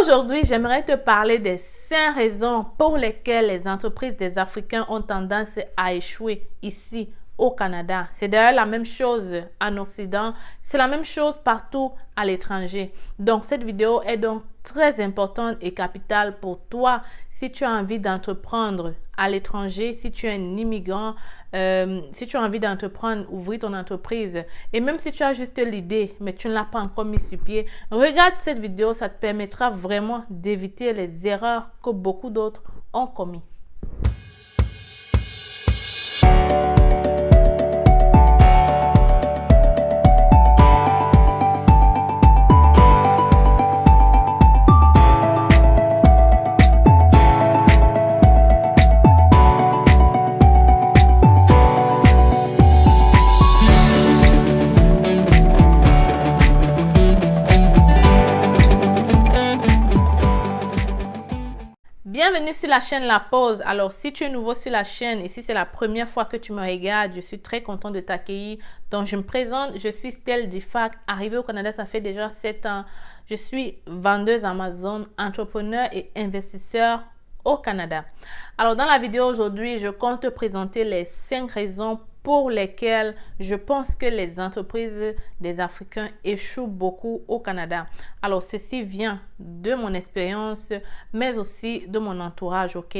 Aujourd'hui, j'aimerais te parler des 5 raisons pour lesquelles les entreprises des Africains ont tendance à échouer ici au Canada. C'est d'ailleurs la même chose en Occident, c'est la même chose partout à l'étranger. Donc, cette vidéo est donc très importante et capitale pour toi si tu as envie d'entreprendre à l'étranger, si tu es un immigrant, si tu as envie d'entreprendre, ouvrir ton entreprise et même si tu as juste l'idée mais tu ne l'as pas encore mis sur pied, regarde cette vidéo, ça te permettra vraiment d'éviter les erreurs que beaucoup d'autres ont commises. Bienvenue sur la chaîne La Pause. Alors, si tu es nouveau sur la chaîne et si c'est la première fois que tu me regardes, je suis très contente de t'accueillir. Donc, je me présente, je suis Stell Difac. Arrivée au Canada, ça fait déjà 7 ans. Je suis vendeuse Amazon, entrepreneur et investisseur au Canada. Alors, dans la vidéo aujourd'hui, je compte te présenter les 5 raisons pour lesquelles je pense que les entreprises des Africains échouent beaucoup au Canada. Alors, ceci vient de mon expérience, mais aussi de mon entourage, ok?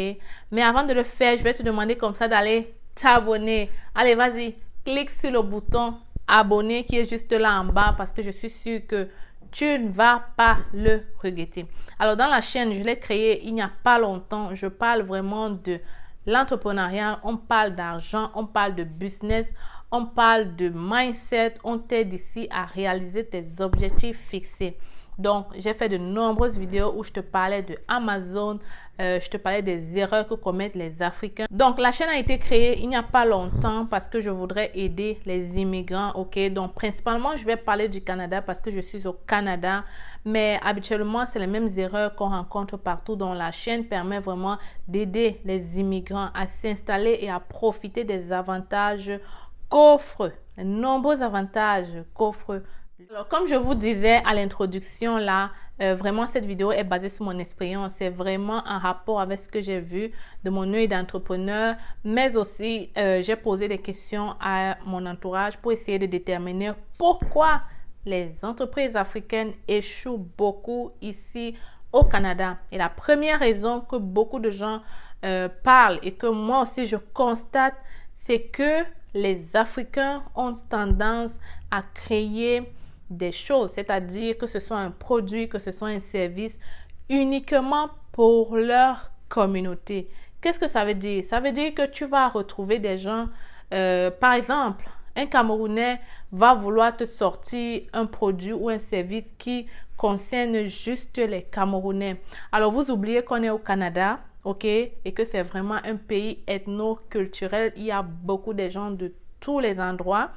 Mais avant de le faire, je vais te demander comme ça d'aller t'abonner. Allez, vas-y, clique sur le bouton abonner qui est juste là en bas parce que je suis sûre que tu ne vas pas le regretter. Alors, dans la chaîne, je l'ai créée il n'y a pas longtemps. Je parle vraiment de l'entrepreneuriat, on parle d'argent, on parle de business, on parle de mindset, on t'aide ici à réaliser tes objectifs fixés. Donc, j'ai fait de nombreuses vidéos où je te parlais de Amazon, je te parlais des erreurs que commettent les Africains. Donc, la chaîne a été créée il n'y a pas longtemps parce que je voudrais aider les immigrants, ok? Donc, principalement, je vais parler du Canada parce que je suis au Canada, mais habituellement, c'est les mêmes erreurs qu'on rencontre partout. Donc, la chaîne permet vraiment d'aider les immigrants à s'installer et à profiter des avantages qu'offre, les nombreux avantages qu'offre. Alors, comme je vous disais à l'introduction là, vraiment cette vidéo est basée sur mon expérience. C'est vraiment en rapport avec ce que j'ai vu de mon œil d'entrepreneur, mais aussi j'ai posé des questions à mon entourage pour essayer de déterminer pourquoi les entreprises africaines échouent beaucoup ici au Canada. Et la première raison que beaucoup de gens parlent et que moi aussi je constate, c'est que les Africains ont tendance à créer des choses, c'est-à-dire que ce soit un produit, que ce soit un service uniquement pour leur communauté. Qu'est-ce que ça veut dire? Ça veut dire que tu vas retrouver des gens, par exemple, un Camerounais va vouloir te sortir un produit ou un service qui concerne juste les Camerounais. Alors, vous oubliez qu'on est au Canada, ok, et que c'est vraiment un pays ethno-culturel. Il y a beaucoup de gens de tous les endroits.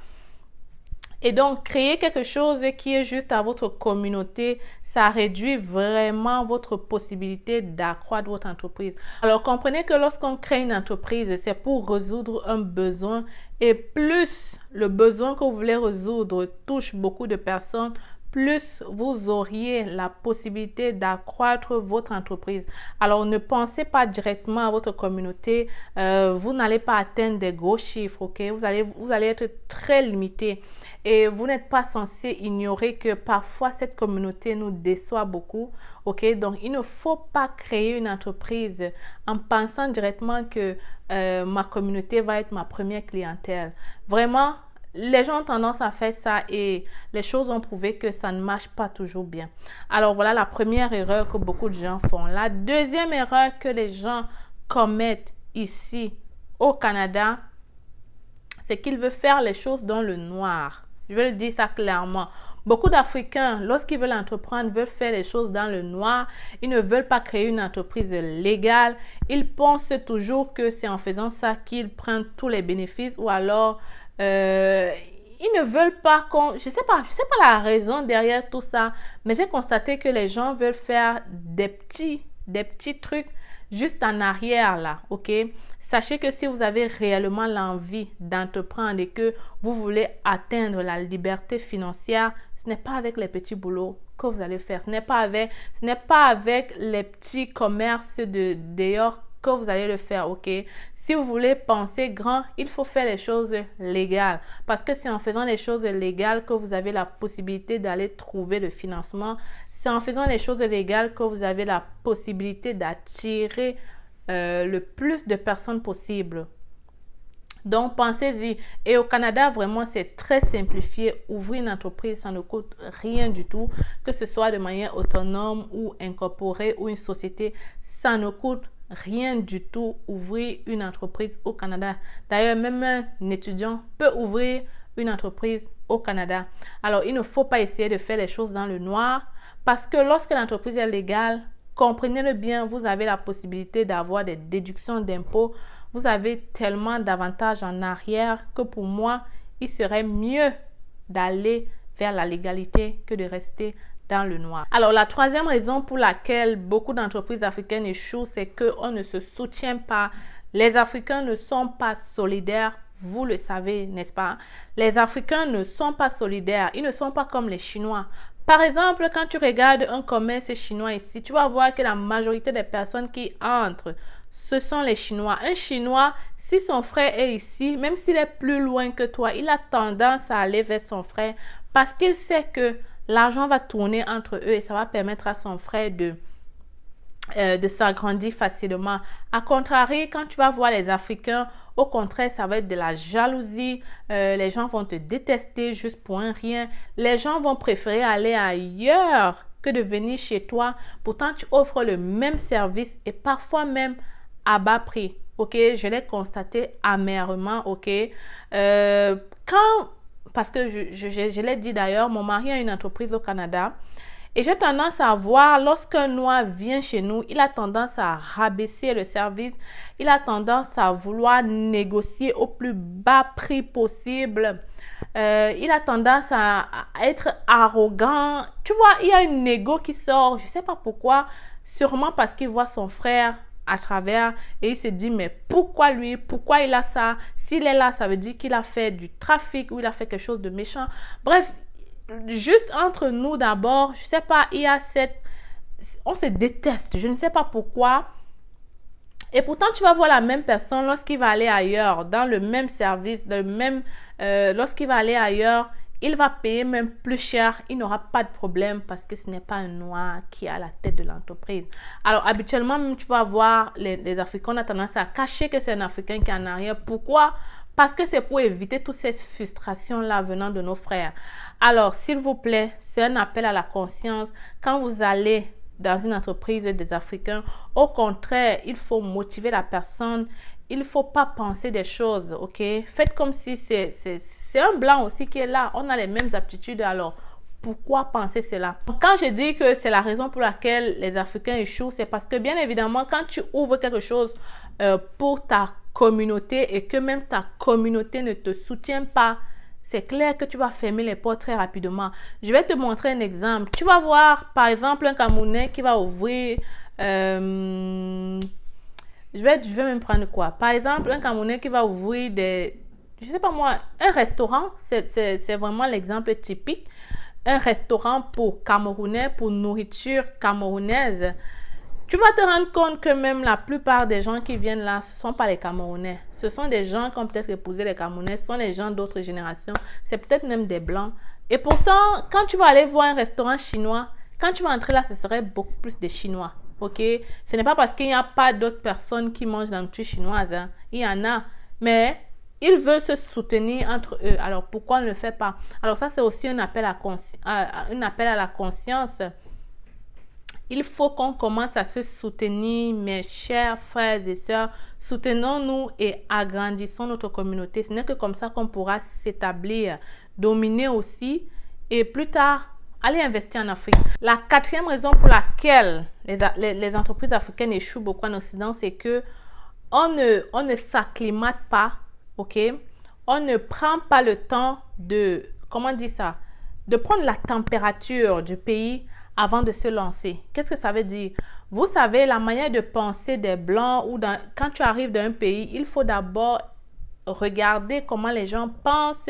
Et donc, créer quelque chose qui est juste à votre communauté, ça réduit vraiment votre possibilité d'accroître votre entreprise. Alors, comprenez que lorsqu'on crée une entreprise, c'est pour résoudre un besoin. Et plus le besoin que vous voulez résoudre touche beaucoup de personnes, plus vous auriez la possibilité d'accroître votre entreprise. Alors, ne pensez pas directement à votre communauté. Vous n'allez pas atteindre des gros chiffres, ok? Vous allez être très limité. Et vous n'êtes pas censé ignorer que parfois cette communauté nous déçoit beaucoup, ok? Donc, il ne faut pas créer une entreprise en pensant directement que ma communauté va être ma première clientèle. Vraiment, les gens ont tendance à faire ça et les choses ont prouvé que ça ne marche pas toujours bien. Alors voilà la première erreur que beaucoup de gens font. La deuxième erreur que les gens commettent ici au Canada, c'est qu'ils veulent faire les choses dans le noir. Je vais le dire ça clairement. Beaucoup d'Africains, lorsqu'ils veulent entreprendre, veulent faire les choses dans le noir. Ils ne veulent pas créer une entreprise légale. Ils pensent toujours que c'est en faisant ça qu'ils prennent tous les bénéfices ou alors ils ne veulent pas qu'on... Je sais pas la raison derrière tout ça, mais j'ai constaté que les gens veulent faire des petits trucs juste en arrière là, ok? Sachez que si vous avez réellement l'envie d'entreprendre et que vous voulez atteindre la liberté financière, ce n'est pas avec les petits boulots que vous allez faire. Ce n'est pas avec les petits commerces de dehors que vous allez le faire, ok? Si vous voulez penser grand, il faut faire les choses légales. Parce que c'est en faisant les choses légales que vous avez la possibilité d'aller trouver le financement. C'est en faisant les choses légales que vous avez la possibilité d'attirer le plus de personnes possible. Donc, pensez-y. Et au Canada, vraiment, c'est très simplifié. Ouvrir une entreprise, ça ne coûte rien du tout. Que ce soit de manière autonome ou incorporée ou une société, ça ne coûte rien du tout ouvrir une entreprise au Canada. D'ailleurs, même un étudiant peut ouvrir une entreprise au Canada. Alors, il ne faut pas essayer de faire les choses dans le noir parce que lorsque l'entreprise est légale, comprenez-le bien, vous avez la possibilité d'avoir des déductions d'impôts. Vous avez tellement d'avantages en arrière que pour moi, il serait mieux d'aller vers la légalité que de rester dans le noir. Alors, la troisième raison pour laquelle beaucoup d'entreprises africaines échouent, c'est qu'on ne se soutient pas. Les Africains ne sont pas solidaires. Vous le savez, n'est-ce pas? Les Africains ne sont pas solidaires. Ils ne sont pas comme les Chinois. Par exemple, quand tu regardes un commerce chinois ici, tu vas voir que la majorité des personnes qui entrent, ce sont les Chinois. Un Chinois, si son frère est ici, même s'il est plus loin que toi, il a tendance à aller vers son frère parce qu'il sait que l'argent va tourner entre eux et ça va permettre à son frère de s'agrandir facilement. A contrario, quand tu vas voir les Africains, au contraire, ça va être de la jalousie. Les gens vont te détester juste pour un rien. Les gens vont préférer aller ailleurs que de venir chez toi. Pourtant, tu offres le même service et parfois même à bas prix. Ok, je l'ai constaté amèrement. Ok, parce que je l'ai dit d'ailleurs, mon mari a une entreprise au Canada. Et j'ai tendance à voir, lorsqu'un Noir vient chez nous, il a tendance à rabaisser le service. Il a tendance à vouloir négocier au plus bas prix possible. Il a tendance à être arrogant. Tu vois, il y a une négo qui sort. Je ne sais pas pourquoi. Sûrement parce qu'il voit son frère à travers et il se dit, mais pourquoi lui? Pourquoi il a ça? S'il est là, ça veut dire qu'il a fait du trafic ou il a fait quelque chose de méchant. Bref, juste entre nous d'abord, je sais pas, il y a on se déteste, je ne sais pas pourquoi. Et pourtant, tu vas voir la même personne lorsqu'il va aller ailleurs, dans le même service, lorsqu'il va aller ailleurs, il va payer même plus cher, il n'aura pas de problème parce que ce n'est pas un Noir qui est à la tête de l'entreprise. Alors, habituellement, même tu vas voir les Africains, on a tendance à cacher que c'est un Africain qui est en arrière. Pourquoi? Parce que c'est pour éviter toutes ces frustrations-là venant de nos frères. Alors, s'il vous plaît, c'est un appel à la conscience. Quand vous allez dans une entreprise des Africains, au contraire, il faut motiver la personne. Il ne faut pas penser des choses, ok? Faites comme si c'est un blanc aussi qui est là. On a les mêmes aptitudes, alors pourquoi penser cela? Quand je dis que c'est la raison pour laquelle les Africains échouent, c'est parce que bien évidemment, quand tu ouvres quelque chose pour ta communauté et que même ta communauté ne te soutient pas, c'est clair que tu vas fermer les portes très rapidement. Je vais te montrer un exemple. Tu vas voir, par exemple, un Camerounais qui va ouvrir... je vais même prendre quoi? Par exemple, un Camerounais qui va ouvrir je sais pas moi, un restaurant. C'est vraiment l'exemple typique. Un restaurant pour Camerounais, pour nourriture camerounaise. Tu vas te rendre compte que même la plupart des gens qui viennent là, ce ne sont pas les Camerounais. Ce sont des gens qui ont peut-être épousé les Camerounais. Ce sont des gens d'autres générations. C'est peut-être même des Blancs. Et pourtant, quand tu vas aller voir un restaurant chinois, quand tu vas entrer là, ce serait beaucoup plus des Chinois. Ok? Ce n'est pas parce qu'il n'y a pas d'autres personnes qui mangent la nourriture chinoise. Hein. Il y en a. Mais ils veulent se soutenir entre eux. Alors, pourquoi on ne le fait pas? Alors, ça, c'est aussi un appel à la conscience. Il faut qu'on commence à se soutenir, mes chers frères et sœurs. Soutenons-nous et agrandissons notre communauté. Ce n'est que comme ça qu'on pourra s'établir, dominer aussi et plus tard, aller investir en Afrique. La quatrième raison pour laquelle les entreprises africaines échouent beaucoup en Occident, c'est que on ne s'acclimate pas, ok? On ne prend pas le temps de, comment on dit ça? De prendre la température du pays avant de se lancer. Qu'est-ce que ça veut dire? Vous savez, la manière de penser des Blancs ou quand tu arrives dans un pays, il faut d'abord regarder comment les gens pensent.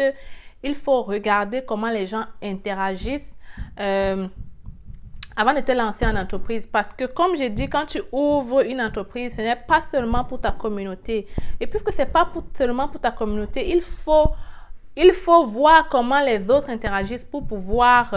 Il faut regarder comment les gens interagissent. avant de te lancer en entreprise. Parce que comme j'ai dit, quand tu ouvres une entreprise, ce n'est pas seulement pour ta communauté. Et puisque ce n'est pas seulement pour ta communauté, il faut voir comment les autres interagissent pour pouvoir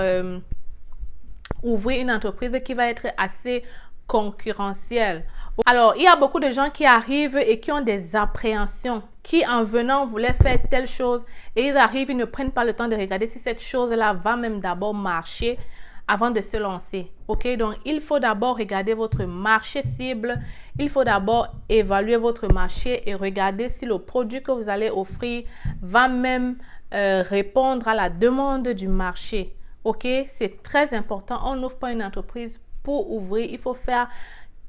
ouvrir une entreprise qui va être assez concurrentielle. Alors, il y a beaucoup de gens qui arrivent et qui ont des appréhensions, qui en venant voulaient faire telle chose et ils arrivent, ils ne prennent pas le temps de regarder si cette chose-là va même d'abord marcher avant de se lancer. Ok, donc il faut d'abord regarder votre marché cible, il faut d'abord évaluer votre marché et regarder si le produit que vous allez offrir va même répondre à la demande du marché. Ok, c'est très important. On n'ouvre pas une entreprise pour ouvrir, il faut faire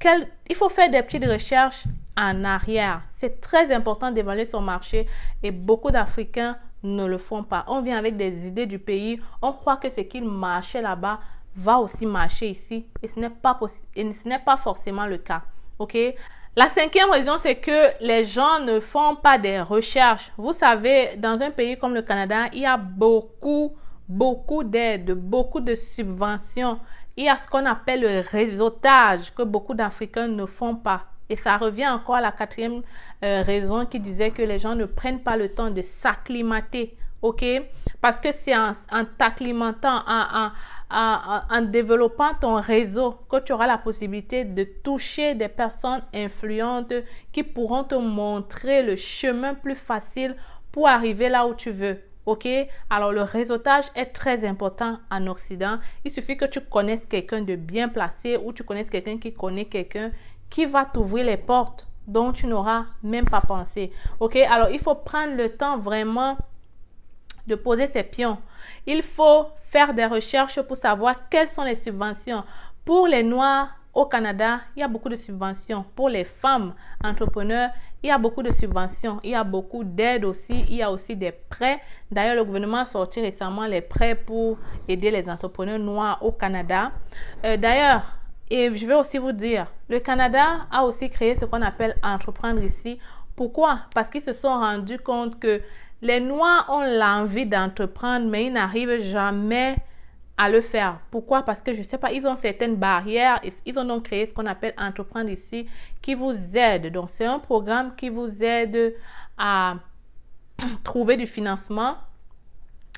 des petites recherches en arrière. C'est très important d'évaluer son marché et beaucoup d'Africains ne le font pas. On vient avec des idées du pays, on croit que ce qui marchait là-bas va aussi marcher ici et ce n'est pas forcément le cas. Ok? La 5e raison, c'est que les gens ne font pas des recherches. Vous savez, dans un pays comme le Canada, il y a beaucoup d'aides, beaucoup de subventions. Il y a ce qu'on appelle le réseautage que beaucoup d'Africains ne font pas. Et ça revient encore à la 4e raison qui disait que les gens ne prennent pas le temps de s'acclimater. Ok? Parce que c'est en t'acclimatant, en développant ton réseau que tu auras la possibilité de toucher des personnes influentes qui pourront te montrer le chemin plus facile pour arriver là où tu veux. Ok? Alors, le réseautage est très important en Occident. Il suffit que tu connaisses quelqu'un de bien placé ou tu connaisses quelqu'un qui connaît quelqu'un qui va t'ouvrir les portes dont tu n'auras même pas pensé. Ok? Alors, il faut prendre le temps vraiment de poser ses pions. Il faut faire des recherches pour savoir quelles sont les subventions. Pour les Noirs au Canada, il y a beaucoup de subventions. Pour les femmes entrepreneurs, il y a beaucoup de subventions. Il y a beaucoup d'aides aussi. Il y a aussi des prêts. D'ailleurs, le gouvernement a sorti récemment les prêts pour aider les entrepreneurs noirs au Canada. D'ailleurs, et je vais aussi vous dire, le Canada a aussi créé ce qu'on appelle entreprendre ici. Pourquoi? Parce qu'ils se sont rendus compte que les Noirs ont l'envie d'entreprendre, mais ils n'arrivent jamais à le faire. Pourquoi? Parce que je ne sais pas, ils ont certaines barrières. Ils ont donc créé ce qu'on appelle entreprendre ici, qui vous aide. Donc, c'est un programme qui vous aide à trouver du financement,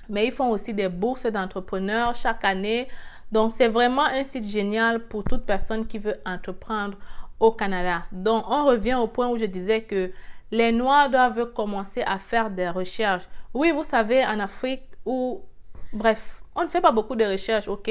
mais ils font aussi des bourses d'entrepreneurs chaque année. Donc, c'est vraiment un site génial pour toute personne qui veut entreprendre au Canada. Donc, on revient au point où je disais que les Noirs doivent commencer à faire des recherches. Oui, vous savez, en Afrique, bref, on ne fait pas beaucoup de recherches, ok?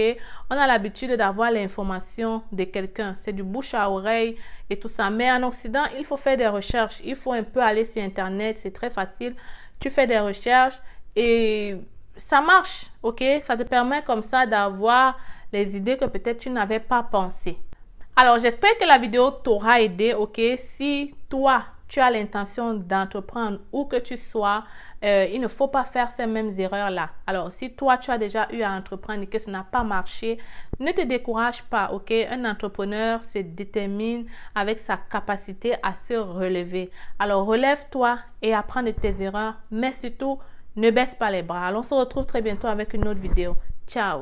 On a l'habitude d'avoir l'information de quelqu'un. C'est du bouche à oreille et tout ça. Mais en Occident, il faut faire des recherches. Il faut un peu aller sur Internet. C'est très facile. Tu fais des recherches et ça marche, ok? Ça te permet comme ça d'avoir les idées que peut-être tu n'avais pas pensées. Alors, j'espère que la vidéo t'aura aidé, ok? Si toi, tu as l'intention d'entreprendre où que tu sois, il ne faut pas faire ces mêmes erreurs-là. Alors, si toi, tu as déjà eu à entreprendre et que ça n'a pas marché, ne te décourage pas, ok? Un entrepreneur se détermine avec sa capacité à se relever. Alors, relève-toi et apprends de tes erreurs, mais surtout, ne baisse pas les bras. Alors, on se retrouve très bientôt avec une autre vidéo. Ciao!